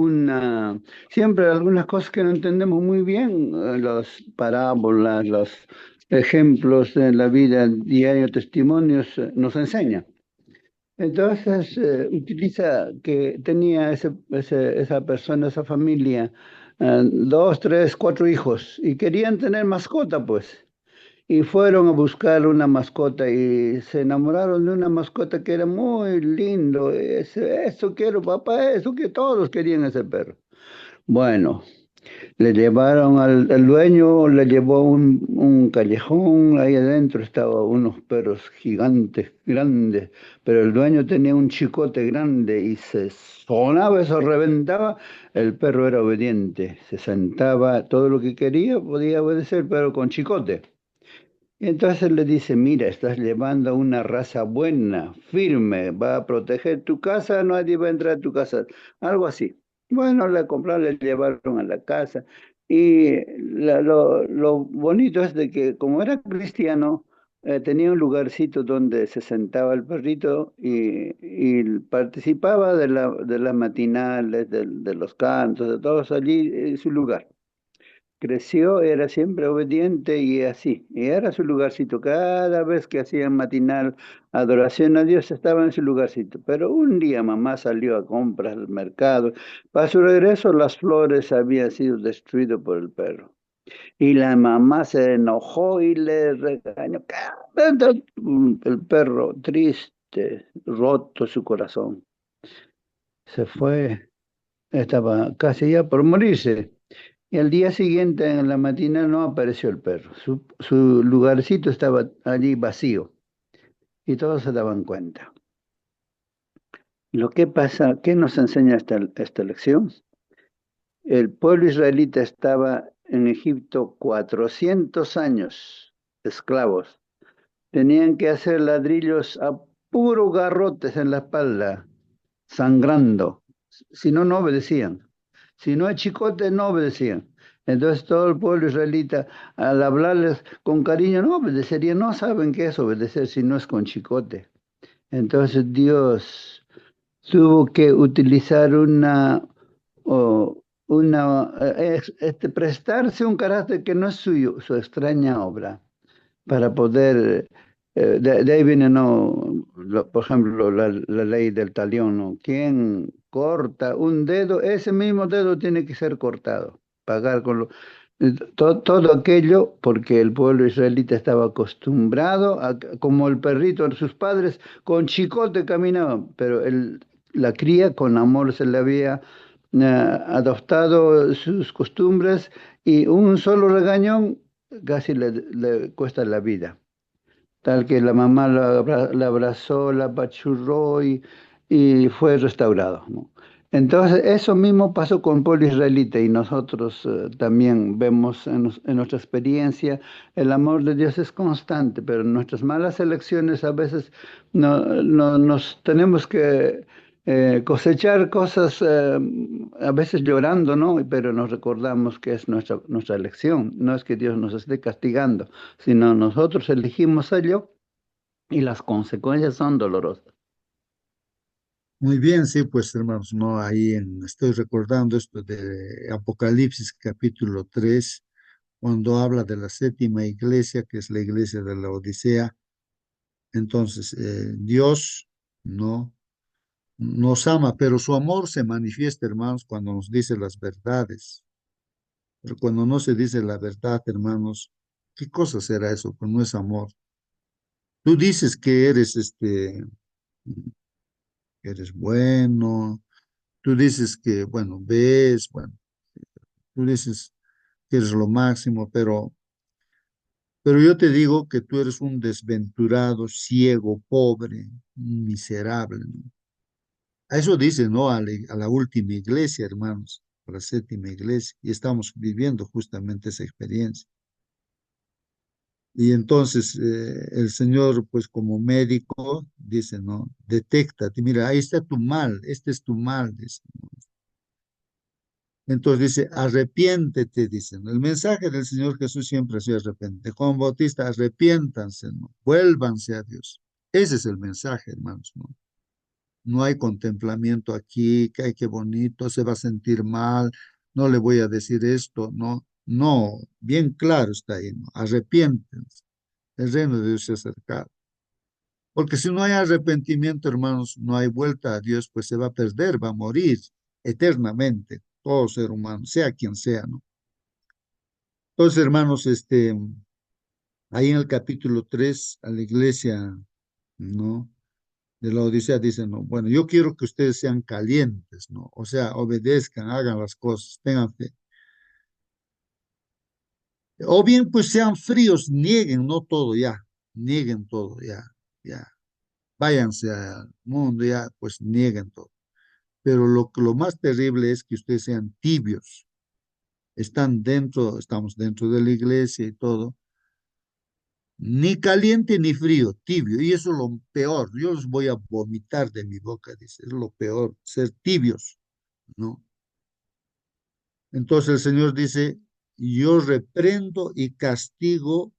siempre algunas cosas que no entendemos muy bien, las parábolas, los ejemplos de la vida diaria, testimonios, nos enseña. Entonces, utiliza que tenía esa persona, esa familia, dos, tres, cuatro hijos y querían tener mascota, pues. Y fueron a buscar una mascota y se enamoraron de una mascota que era muy lindo. Eso quiero, papá, eso que todos querían ese perro. Bueno, le llevaron el dueño, le llevó a un callejón, ahí adentro estaban unos perros gigantes, grandes, pero el dueño tenía un chicote grande y se sonaba, eso reventaba, el perro era obediente, se sentaba, todo lo que quería podía obedecer, pero con chicote. Y entonces le dice, mira, estás llevando una raza buena, firme, va a proteger tu casa, nadie va a entrar a tu casa, algo así. Bueno, le compraron, le llevaron a la casa y lo bonito es de que como era cristiano, tenía un lugarcito donde se sentaba el perrito y participaba de las matinales, de los cantos, de todos allí en su lugar. Creció, era siempre obediente y así, y era su lugarcito. Cada vez que hacían matinal adoración a Dios estaba en su lugarcito. Pero un día mamá salió a compras al mercado. Para su regreso las flores habían sido destruidas por el perro. Y la mamá se enojó y le regañó. El perro triste, roto su corazón. Se fue, estaba casi ya por morirse. Y al día siguiente, en la mañana, no apareció el perro. Su lugarcito estaba allí vacío y todos se daban cuenta. Lo que pasa, ¿qué nos enseña esta lección? El pueblo israelita estaba en Egipto 400 años esclavos. Tenían que hacer ladrillos a puro garrotes en la espalda, sangrando. Si no, no obedecían. Si no hay chicote, no obedecían. Entonces todo el pueblo israelita, al hablarles con cariño, no obedecerían, no saben qué es obedecer si no es con chicote. Entonces Dios tuvo que utilizar prestarse un carácter que no es suyo, su extraña obra para poder, de ahí viene, ¿no? Por ejemplo, la ley del talión, ¿no? Quien corta un dedo, ese mismo dedo tiene que ser cortado, pagar con todo aquello, porque el pueblo israelita estaba acostumbrado, como el perrito de sus padres, con chicote caminaban, pero la cría con amor se le había adoptado sus costumbres y un solo regañón casi le cuesta la vida. Tal que la mamá la abrazó, la apachurró y fue restaurado, ¿no? Entonces, eso mismo pasó con el pueblo israelita y nosotros también vemos en nuestra experiencia, el amor de Dios es constante, pero en nuestras malas elecciones a veces nos tenemos que cosechar cosas, a veces llorando, ¿no? Pero nos recordamos que es nuestra elección, no es que Dios nos esté castigando, sino nosotros elegimos ello y las consecuencias son dolorosas. Muy bien, sí, pues hermanos, no, estoy recordando esto de Apocalipsis capítulo 3 cuando habla de la séptima iglesia, que es la iglesia de la Odisea. Entonces, Dios no nos ama, pero su amor se manifiesta, hermanos, cuando nos dice las verdades. Pero cuando no se dice la verdad, hermanos, ¿qué cosa será eso? Pues no es amor. Tú dices que eres bueno, tú dices que, bueno, ves, bueno, tú dices que eres lo máximo, pero yo te digo que tú eres un desventurado, ciego, pobre, miserable, ¿no? A eso dice, ¿no? A la última iglesia, hermanos, a la séptima iglesia, y estamos viviendo justamente esa experiencia. Y entonces el Señor, pues como médico, dice, ¿no? Detéctate, mira, ahí está tu mal, este es tu mal, dice, ¿no? Entonces dice, arrepiéntete, dicen. El mensaje del Señor Jesús siempre ha sido arrepiéntete. Juan Bautista, arrepiéntanse, ¿no? Vuélvanse a Dios. Ese es el mensaje, hermanos, ¿no? No hay contemplamiento aquí, que ay, qué bonito, se va a sentir mal, no le voy a decir esto, no, no, bien claro está ahí, ¿no? Arrepiéntense, el reino de Dios se ha acercado. Porque si no hay arrepentimiento, hermanos, no hay vuelta a Dios, pues se va a perder, va a morir eternamente. todo ser humano, sea quien sea, ¿no? Entonces, hermanos, ahí en el capítulo 3 a la iglesia, ¿no? De la Odisea dice, no, bueno, yo quiero que ustedes sean calientes, ¿no? O sea, obedezcan, hagan las cosas, tengan fe. O bien, pues sean fríos, nieguen, no todo ya, nieguen todo ya, ya. Váyanse al mundo ya, pues nieguen todo. Pero lo más terrible es que ustedes sean tibios. Están dentro, estamos dentro de la iglesia y todo. Ni caliente ni frío, tibio. Y eso es lo peor. Yo los voy a vomitar de mi boca, dice. Es lo peor, ser tibios, ¿no? Entonces el Señor dice, yo reprendo y castigo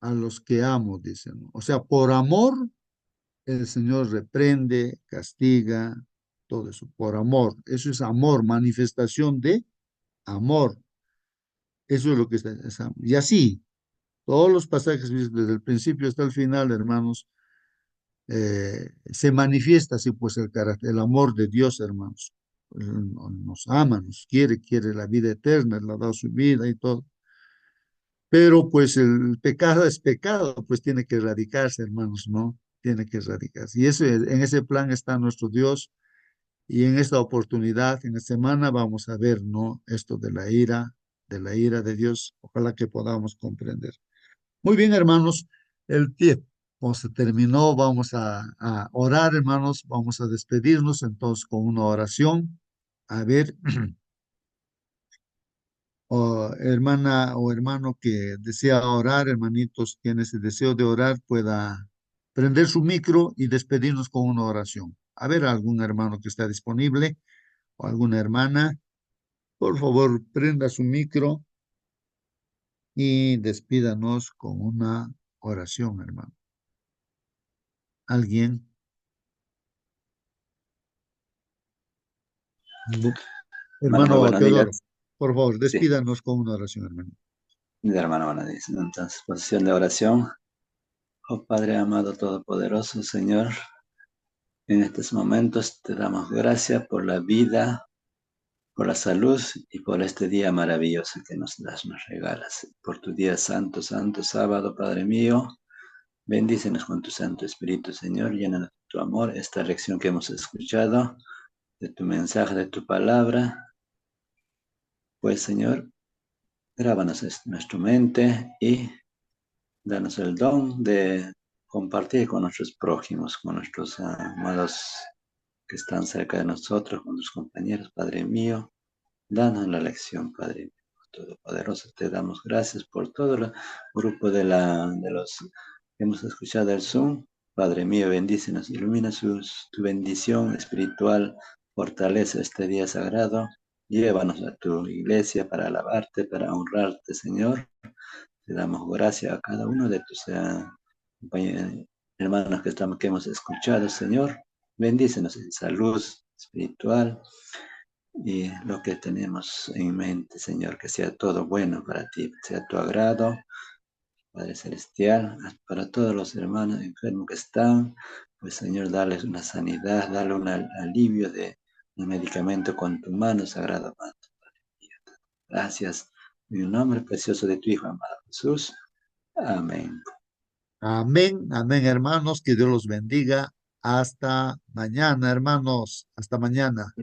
a los que amo, dice, ¿no? O sea, por amor, el Señor reprende, castiga, todo eso, por amor. Eso es amor, manifestación de amor. Eso es lo que está. Y así, todos los pasajes, desde el principio hasta el final, hermanos, se manifiesta así, pues, el carácter, el amor de Dios, hermanos. Él nos ama, nos quiere, quiere la vida eterna, Él ha dado su vida y todo. Pero pues el pecado es pecado, pues tiene que erradicarse, hermanos, ¿no? Tiene que erradicarse. Y eso, en ese plan está nuestro Dios. Y en esta oportunidad, en esta semana, vamos a ver, ¿no? Esto de la ira de Dios. Ojalá que podamos comprender. Muy bien, hermanos, el tiempo se terminó. Vamos a orar, hermanos. Vamos a despedirnos entonces con una oración. A ver, hermana o hermano que desea orar, hermanitos, tiene ese deseo de orar, pueda prender su micro y despedirnos con una oración. A ver, algún hermano que está disponible o alguna hermana, por favor, prenda su micro y despídanos con una oración, hermano. ¿Alguien? Bueno, muy Hermano buenos Teodoro, días. por favor, Sí, despídanos con una oración, hermano. mi hermano, buenos días. Entonces, posición de oración. Oh Padre amado, todopoderoso, Señor, en estos momentos te damos gracias por la vida, por la salud y por este día maravilloso que nos das, nos regalas. Por tu día santo, santo sábado, Padre mío, bendícenos con tu Santo Espíritu, Señor, llénanos de tu amor, esta lección que hemos escuchado, de tu mensaje, de tu palabra. Pues, Señor, grábanos en nuestra mente y danos el don de compartir con nuestros prójimos, con nuestros amados que están cerca de nosotros, con nuestros compañeros, Padre mío. Danos la lección, Padre mío. Todopoderoso, te damos gracias por todo el grupo de los que hemos escuchado el Zoom. Padre mío, bendícenos, ilumina tu bendición espiritual, fortalece este día sagrado. Llévanos a tu iglesia para alabarte, para honrarte, Señor. Te damos gracias a cada uno de tus hermanos que hemos escuchado, Señor. Bendícenos en salud espiritual y lo que tenemos en mente, Señor, que sea todo bueno para ti, sea tu agrado, Padre Celestial, para todos los hermanos enfermos que están, pues Señor, darles una sanidad, darle un alivio de un medicamento con tu mano, sagrado mano. Gracias. En el nombre precioso de tu Hijo amado Jesús. Amén. Amén, amén, hermanos, que Dios los bendiga. Hasta mañana, hermanos. Hasta mañana.